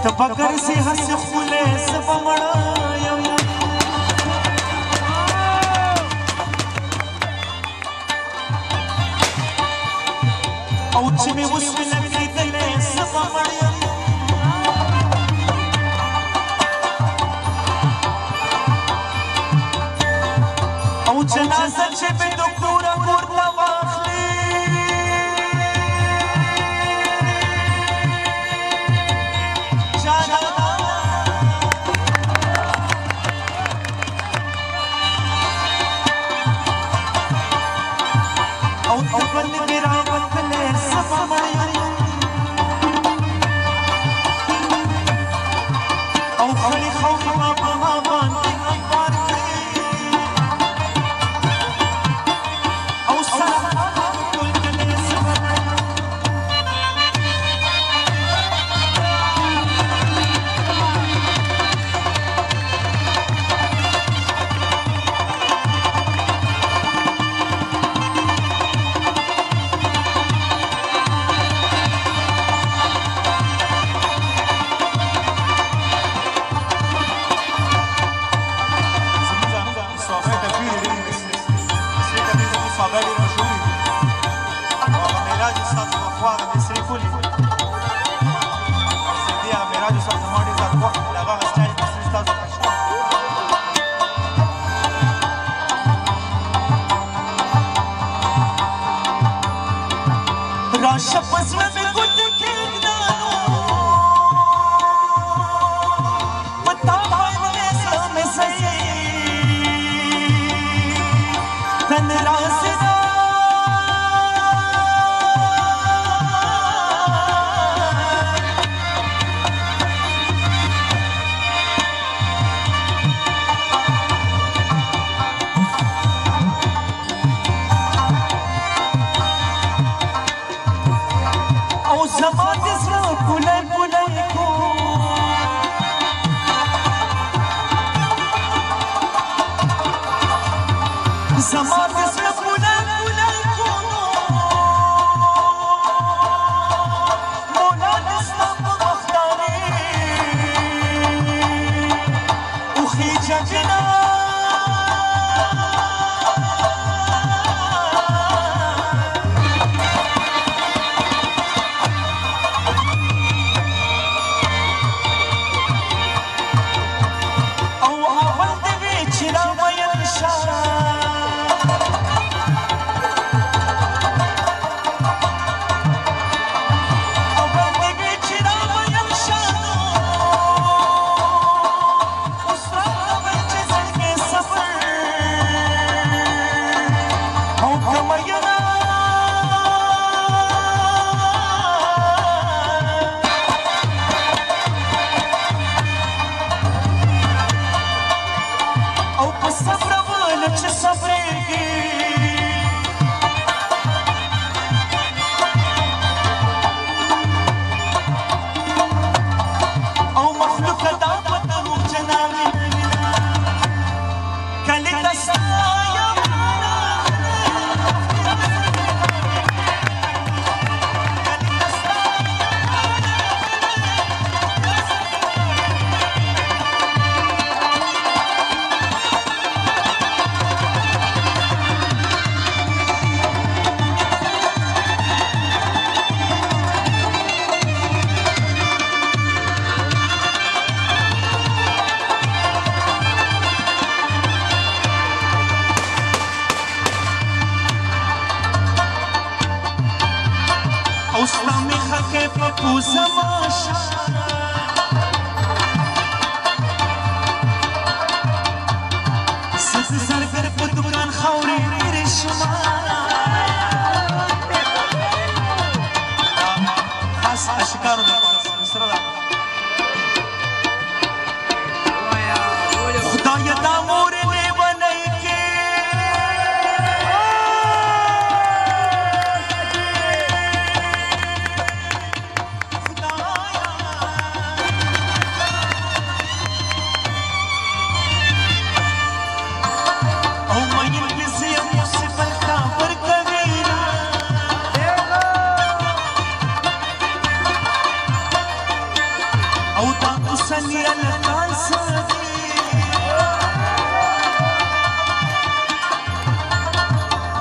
تفکر سے ہنس خولے سبا مڑایم او چې مې اوس مې لګېدلې سبا مړیم او جنازه چې مې د کوره پورته واخلي او تبل مې راوتلې سبا مړیم او خړې خاورې ما په ما باندې انبار کړې او سره ټول کلې سبا راشه په زړه مې ګوتې کېږدانو په تا باندې زړه مې ځي تن راسره زما د زړه پولی پولی کو زما د زړه پولی پولی کو مولا د ستا په مختارې وخیجه جنه اوستا می خکه په پوزه ماشه زه زرګر په دکان خاورې ډېرې شومه خاص اشکارو دپاره سره ده خدایه دا مورې لیونۍ کې خدایه سنی الکان سدی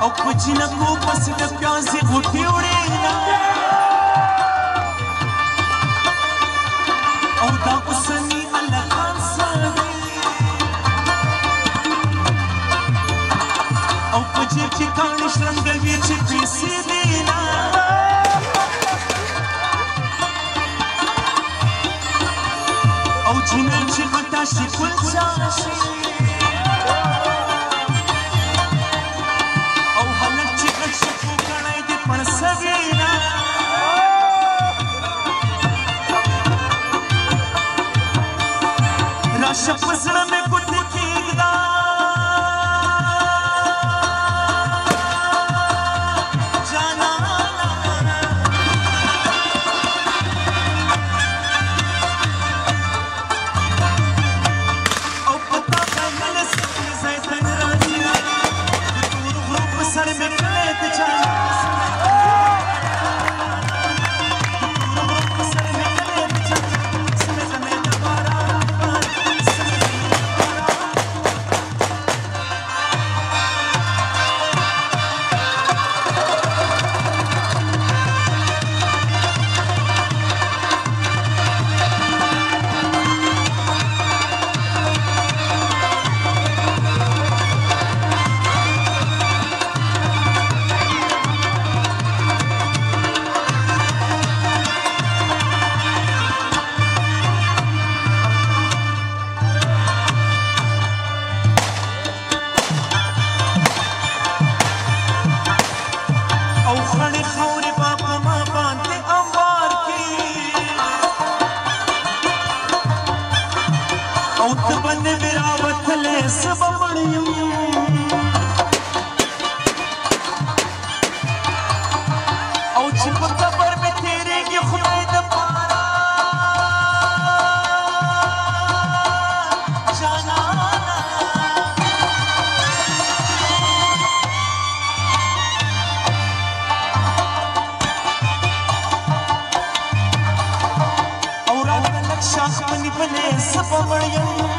او پچینا کو پس د پیازي غوټي وړینا او دا سنی الکان سدی او پچی چې کاني شرنګوي چې پیسې دینا او جنن چې غټا شي کل شاشي او هلک چې غټ شي کو کړای دې پر سوینا راشه پسړه مې ګټ کېږدا Shakmani bane sab